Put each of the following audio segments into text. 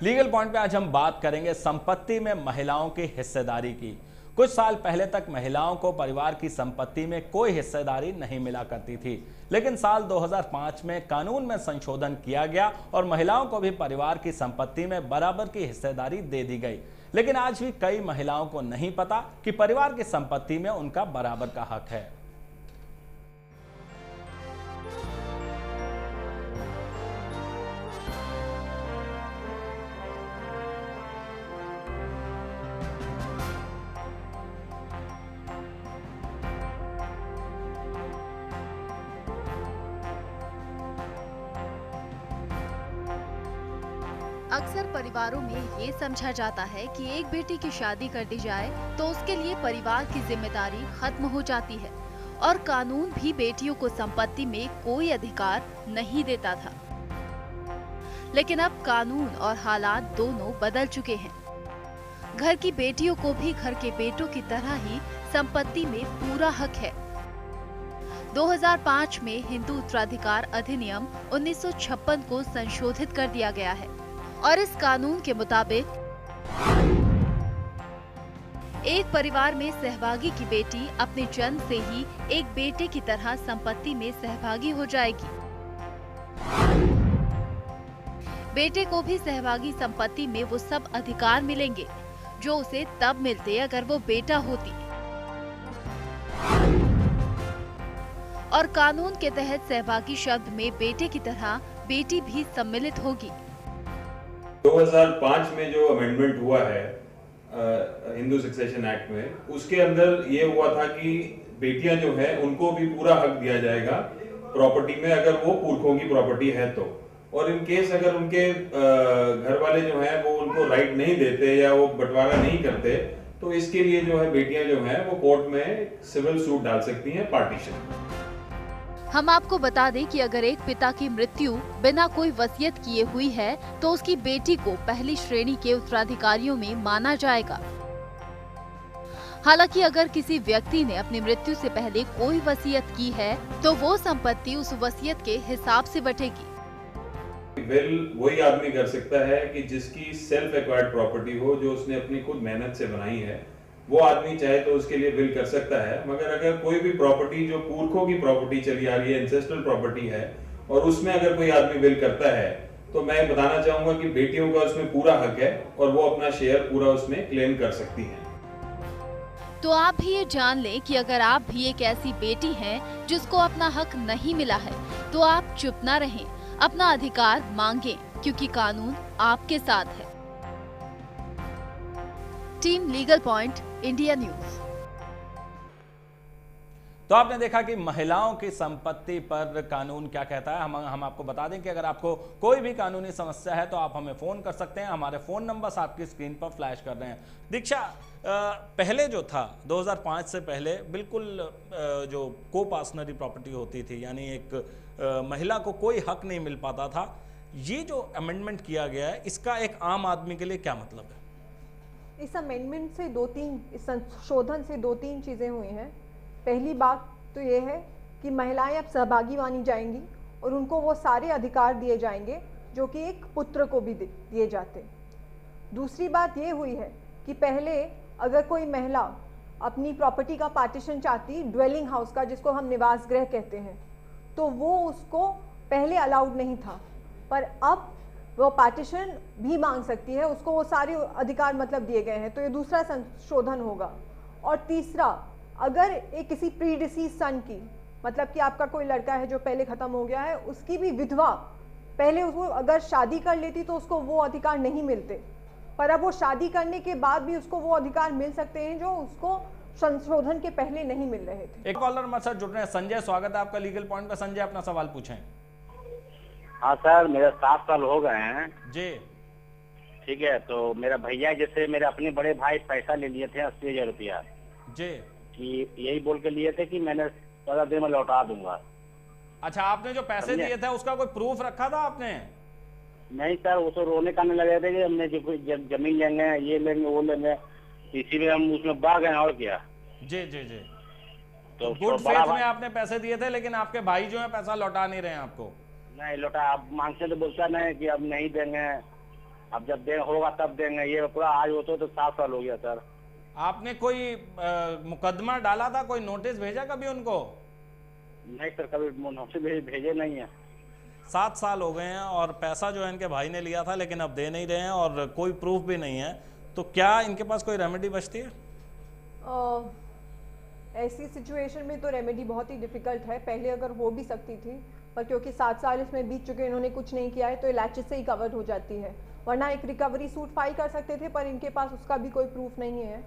Legal point पे आज हम बात करेंगे संपत्ति में महिलाओं की हिस्सेदारी की। कुछ साल पहले तक महिलाओं को परिवार की संपत्ति में कोई हिस्सेदारी नहीं मिला करती थी, लेकिन साल 2005 में कानून में संशोधन किया गया और महिलाओं को भी परिवार की संपत्ति में बराबर की हिस्सेदारी दे दी गई। लेकिन आज भी कई महिलाओं को नहीं पता कि परिवार की संपत्ति में उनका बराबर का हक है। अक्सर परिवारों में ये समझा जाता है कि एक बेटी की शादी कर दी जाए तो उसके लिए परिवार की जिम्मेदारी खत्म हो जाती है और कानून भी बेटियों को संपत्ति में कोई अधिकार नहीं देता था। लेकिन अब कानून और हालात दोनों बदल चुके हैं। घर की बेटियों को भी घर के बेटों की तरह ही संपत्ति में पूरा हक है। 2005 में हिंदू उत्तराधिकार अधिनियम 1956 को संशोधित कर दिया गया है और इस कानून के मुताबिक एक परिवार में सहभागी की बेटी अपने जन्म से ही एक बेटे की तरह संपत्ति में सहभागी हो जाएगी। बेटे को भी सहभागी संपत्ति में वो सब अधिकार मिलेंगे जो उसे तब मिलते अगर वो बेटा होती। और कानून के तहत सहभागी शब्द में बेटे की तरह बेटी भी सम्मिलित होगी। 2005 में जो अमेंडमेंट हुआ है हिंदू सक्सेशन एक्ट में, उसके अंदर ये हुआ था कि बेटियां जो है उनको भी पूरा हक दिया जाएगा प्रॉपर्टी में, अगर वो पुरखों की प्रॉपर्टी है तो। और इन केस अगर उनके घर वाले जो है वो उनको राइट नहीं देते या वो बंटवारा नहीं करते, तो इसके लिए जो है बेटियां जो है वो कोर्ट में सिविल सूट डाल सकती हैं, पार्टीशन। हम आपको बता दें कि अगर एक पिता की मृत्यु बिना कोई वसीयत किए हुई है तो उसकी बेटी को पहली श्रेणी के उत्तराधिकारियों में माना जाएगा। हालांकि अगर किसी व्यक्ति ने अपनी मृत्यु से पहले कोई वसीयत की है तो वो संपत्ति उस वसीयत के हिसाब से बटेगी। विल वही आदमी कर सकता है कि जिसकी सेल्फ एक्वायर्ड प्रॉपर्टी हो, जो उसने अपनी खुद मेहनत से बनाई है, वो आदमी चाहे तो उसके लिए विल कर सकता है। मगर अगर कोई भी प्रॉपर्टी जो पुरखों की प्रॉपर्टी चली आ रही है, एंसेस्ट्रल प्रॉपर्टी है, और उसमें अगर कोई आदमी विल करता है, तो मैं बताना चाहूंगा कि बेटियों का उसमें पूरा हक है और वो अपना शेयर पूरा उसमें क्लेम कर सकती हैं। तो आप भी ये जान लें कि अगर आप भी एक ऐसी बेटी हैं जिसको अपना हक नहीं मिला है तो आप चुप ना रहें, अपना अधिकार मांगें, क्योंकि कानून आपके साथ है। Team legal point, India news. तो आपने देखा कि महिलाओं की संपत्ति पर कानून क्या कहता है। हम आपको बता दें कि अगर आपको कोई भी कानूनी समस्या है तो आप हमें फोन कर सकते हैं। हमारे फोन नंबर्स आपकी स्क्रीन पर फ्लैश कर रहे हैं। दीक्षा, पहले जो था 2005 से पहले बिल्कुल जो को पार्सनरी प्रॉपर्टी होती थी, यानी एक महिला को कोई हक नहीं मिल पाता था। ये जो अमेंडमेंट किया गया है, इसका एक आम आदमी के लिए क्या मतलब है? इस अमेंडमेंट से इस संशोधन से दो तीन चीज़ें हुई हैं। पहली बात तो ये है कि महिलाएं अब सहभागी मानी जाएंगी और उनको वो सारे अधिकार दिए जाएंगे जो कि एक पुत्र को भी दिए जाते। दूसरी बात ये हुई है कि पहले अगर कोई महिला अपनी प्रॉपर्टी का पार्टीशन चाहती, ड्वेलिंग हाउस का, जिसको हम निवास गृह कहते हैं, तो वो उसको पहले अलाउड नहीं था, पर अब वो पार्टीशन भी मांग सकती है, उसको वो सारे अधिकार मतलब दिए गए हैं। तो ये दूसरा संशोधन होगा। और तीसरा, अगर एक किसी प्री डिसीज सन की, मतलब कि आपका कोई लड़का है जो पहले ख़त्म हो गया है, उसकी भी विधवा पहले उसको अगर शादी कर लेती तो उसको वो अधिकार नहीं मिलते, पर अब वो शादी करने के बाद भी उसको वो अधिकार मिल सकते हैं जो उसको संशोधन के पहले नहीं मिल रहे थे। एक कॉलर हमारे साथ जुड़ रहे हैं। संजय, स्वागत है आपका लीगल पॉइंट पर। संजय, अपना सवाल पूछें। हाँ सर, मेरा 7 साल हो गए हैं जी। ठीक है, तो मेरा भैया जैसे मेरे अपने बड़े भाई पैसा ले लिए थे 80,000 रुपया जी, कि यही बोल के लिए थे कि मैंने 14 दिन में लौटा दूंगा। अच्छा, आपने जो पैसे दिए थे उसका कोई प्रूफ रखा था आपने? नहीं सर, वो तो रोने करने लगे थे कि हमने जमीन लेंगे, ये लेंगे, वो लेंगे, इसी में हम उसमें भाग गए। और क्या? जी जी जी। तो गुड फेथ में आपने पैसे दिए थे, लेकिन आपके भाई जो है पैसा लौटा नहीं रहे हैं आपको? नहीं लौटा। आप मांगते तो बोलता नहीं कि अब नहीं देंगे, अब जब होगा तब देंगे, ये पूरा आज हो तो 7 साल हो गया सर। आपने कोई मुकदमा डाला था, कोई नोटिस भेजा कभी उनको? नहीं सर, कभी नोटिस भेजे नहीं है। 7 साल हो गए हैं और पैसा जो है इनके भाई ने लिया था, लेकिन अब दे नहीं रहे हैं और कोई प्रूफ भी नहीं है, तो क्या इनके पास कोई रेमेडी बचती है? ऐसी सिचुएशन में तो रेमेडी बहुत ही डिफिकल्ट है। पहले अगर हो भी सकती थी, पर क्योंकि 7 साल इसमें बीत चुके, इन्होंने कुछ नहीं किया है, तो ये लैचेस से ही कवर हो जाती है। वरना एक रिकवरी सूट फाइल कर सकते थे, पर इनके पास उसका भी कोई प्रूफ नहीं है।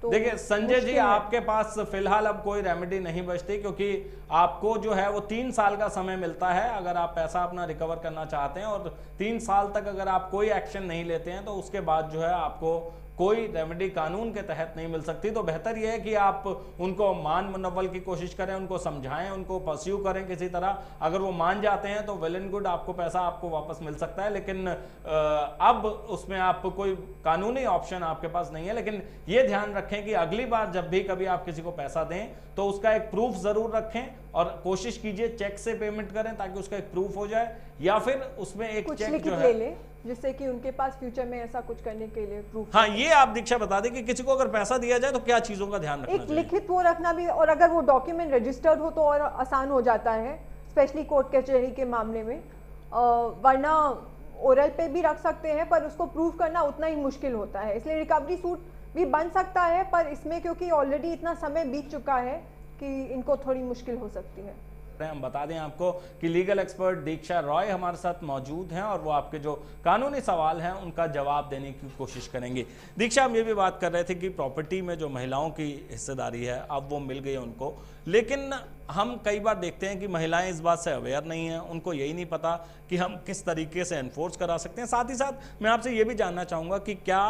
तो देखिए संजय जी, आपके पास फिलहाल अब कोई रेमेडी नहीं बचती, क्योंकि आपको जो है वो 3 साल का समय मिलता है अगर आप पैसा अपना रिकवर करना चाहते हैं, और 3 साल तक अगर आप कोई एक्शन नहीं लेते हैं तो उसके बाद जो है आपको कोई रेमेडी कानून के तहत नहीं मिल सकती। तो बेहतर यह है कि आप उनको मान मुनव्वल की कोशिश करें, उनको समझाएं, उनको परस्यू करें किसी तरह। अगर वो मान जाते हैं तो वेल एंड गुड, आपको पैसा आपको वापस मिल सकता है, लेकिन अब उसमें आप कोई कानूनी ऑप्शन आपके पास नहीं है। लेकिन ये ध्यान रखें कि अगली बार जब भी कभी आप किसी को पैसा दें तो उसका एक प्रूफ जरूर रखें, और कोशिश कीजिए चेक से पेमेंट करें ताकि उसका एक प्रूफ हो जाए, या फिर उसमें एक चेक जो है ले, जिससे कि उनके पास फ्यूचर में ऐसा कुछ करने के लिए प्रूफ। हाँ, ये आप दीक्षा बता दें कि किसी को अगर पैसा दिया जाए तो क्या चीजों का ध्यान रखना एक लिखित वो रखना भी, और अगर वो डॉक्यूमेंट रजिस्टर्ड हो तो और आसान हो जाता है, स्पेशली कोर्ट कचहरी के मामले में। वरना ओरल पे भी रख सकते हैं, पर उसको प्रूफ करना उतना ही मुश्किल होता है। इसलिए रिकवरी सूट भी बन सकता है, पर इसमें क्योंकि ऑलरेडी इतना समय बीत चुका है कि इनको थोड़ी मुश्किल हो सकती है। हम बता दें आपको कि लीगल एक्सपर्ट दीक्षा रॉय हमारे साथ मौजूद हैं और वो आपके जो कानूनी सवाल हैं उनका जवाब देने की कोशिश करेंगे। दीक्षा, हम ये भी बात कर रहे थे कि प्रॉपर्टी में जो महिलाओं की हिस्सेदारी है अब वो मिल गई उनको, लेकिन हम कई बार देखते हैं कि महिलाएं इस बात से अवेयर नहीं हैं, उनको यही नहीं पता कि हम किस तरीके से एनफोर्स करा सकते हैं। साथ ही साथ मैं आपसे ये भी जानना चाहूँगा कि क्या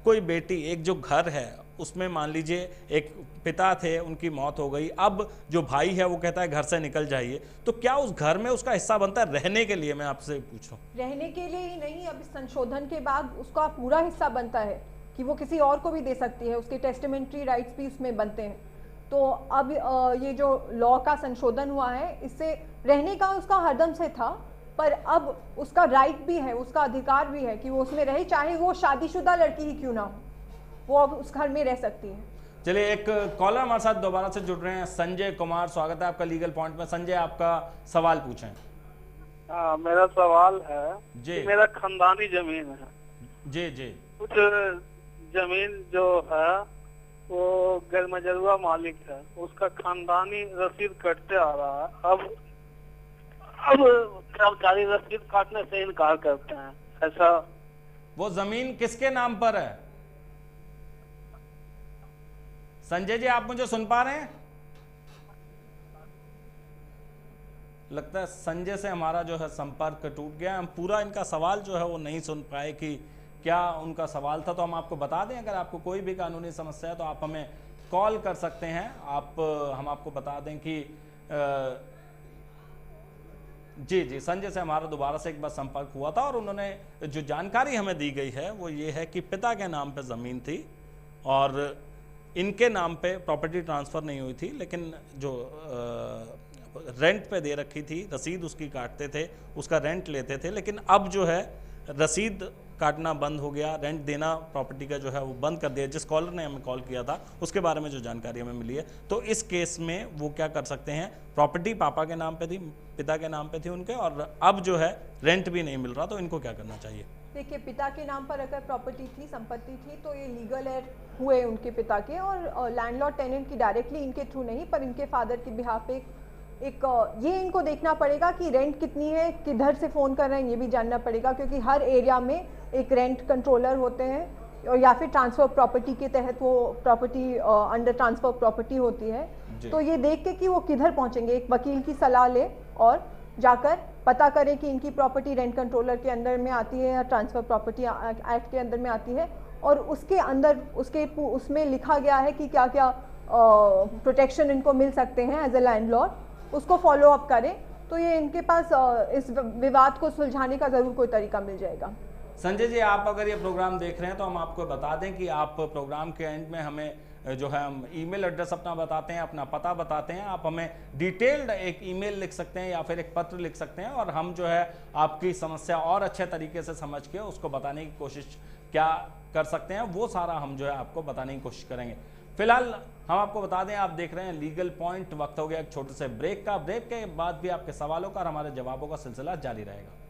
कोई बेटी, एक जो घर है उसमें मान लीजिए एक पिता थे, उनकी मौत हो गई, अब जो भाई है वो कहता है घर से निकल जाइए, तो क्या उस घर में उसका हिस्सा बनता है रहने के लिए? मैं आपसे पूछ रहा हूँ। रहने के लिए ही नहीं, अब इस संशोधन के बाद उसका पूरा हिस्सा बनता है कि वो किसी और को भी दे सकती है, उसके टेस्टामेंट्री राइट्स भी उसमें बनते हैं। तो अब ये जो लॉ का संशोधन हुआ है, इससे रहने का उसका हरदम से था, पर अब उसका राइट भी है, उसका अधिकार भी है कि वो उसमें रहे, चाहे वो शादीशुदा लड़की ही क्यों ना हो, वो अब उस घर में रह सकती है। चलिए, एक कॉलर हमारे साथ दोबारा से जुड़ रहे हैं, संजय कुमार, स्वागत है आपका लीगल पॉइंट में। संजय, आपका सवाल पूछें। मेरा सवाल है जी, कि मेरा खानदानी जमीन है। जी जी। कुछ जमीन जो है वो गैर मजरूआ मालिक है, उसका खानदानी रसीद कटते आ रहा है। अब कर्मचारी रसीद काटने से इनकार करते हैं, ऐसा। वो जमीन किसके नाम पर है? संजय जी, आप मुझे सुन पा रहे हैं? लगता है संजय से हमारा जो है संपर्क टूट गया। हम पूरा इनका सवाल जो है वो नहीं सुन पाए कि क्या उनका सवाल था। तो हम आपको बता दें, अगर आपको कोई भी कानूनी समस्या है तो आप हमें कॉल कर सकते हैं। हम आपको बता दें कि जी, संजय से हमारा दोबारा से एक बार संपर्क हुआ था और उन्होंने जो जानकारी हमें दी गई है वो ये है कि पिता के नाम पे ज़मीन थी और इनके नाम पे प्रॉपर्टी ट्रांसफ़र नहीं हुई थी, लेकिन जो रेंट पे दे रखी थी, रसीद उसकी काटते थे, उसका रेंट लेते थे। लेकिन अब जो है रसीद काटना बंद हो गया, रेंट देना प्रॉपर्टी का जो है वो बंद कर दिया। जिस कॉलर ने हमें कॉल किया था उसके बारे में जो जानकारी हमें मिली है, तो इस केस में वो क्या कर सकते हैं, प्रॉपर्टी पापा के नाम पे थी, पिता के नाम पे थी उनके, और अब जो है रेंट भी नहीं मिल रहा, तो इनको क्या करना चाहिए? देखिए, पिता के नाम पर अगर प्रॉपर्टी थी, संपत्ति थी, तो ये लीगल एयर हुए उनके पिता के, और लैंडलॉर्ड टेनेंट की डायरेक्टली इनके थ्रू नहीं, पर इनके फादर के बिहाफ पे एक ये इनको देखना पड़ेगा कि रेंट कितनी है, किधर से फ़ोन कर रहे हैं, ये भी जानना पड़ेगा, क्योंकि हर एरिया में एक रेंट कंट्रोलर होते हैं, और या फिर ट्रांसफ़र प्रॉपर्टी के तहत वो प्रॉपर्टी अंडर ट्रांसफ़र प्रॉपर्टी होती है। तो ये देख के कि वो किधर पहुंचेंगे, एक वकील की सलाह ले और जाकर पता करें कि इनकी प्रॉपर्टी रेंट कंट्रोलर के अंदर में आती है या ट्रांसफ़र प्रॉपर्टी एक्ट के अंदर में आती है, और उसके अंदर उसमें लिखा गया है कि क्या क्या प्रोटेक्शन इनको मिल सकते हैं एज ए लैंडलॉर्ड, उसको फॉलो अप करें, तो ये इनके पास इस विवाद को सुलझाने का ज़रूर कोई तरीका मिल जाएगा। संजय जी, आप अगर ये प्रोग्राम देख रहे हैं तो हम आपको बता दें कि आप प्रोग्राम के एंड में हमें जो है हम ईमेल एड्रेस अपना बताते हैं, अपना पता बताते हैं, आप हमें डिटेल्ड एक ईमेल लिख सकते हैं या फिर एक पत्र लिख सकते हैं और हम जो है आपकी समस्या और अच्छे तरीके से समझ के उसको बताने की कोशिश क्या कर सकते हैं वो सारा हम जो है आपको बताने की कोशिश करेंगे। फिलहाल हम आपको बता दें, आप देख रहे हैं लीगल पॉइंट। वक्त हो गया एक छोटे से ब्रेक का। ब्रेक के बाद भी आपके सवालों का और हमारे जवाबों का सिलसिला जारी रहेगा।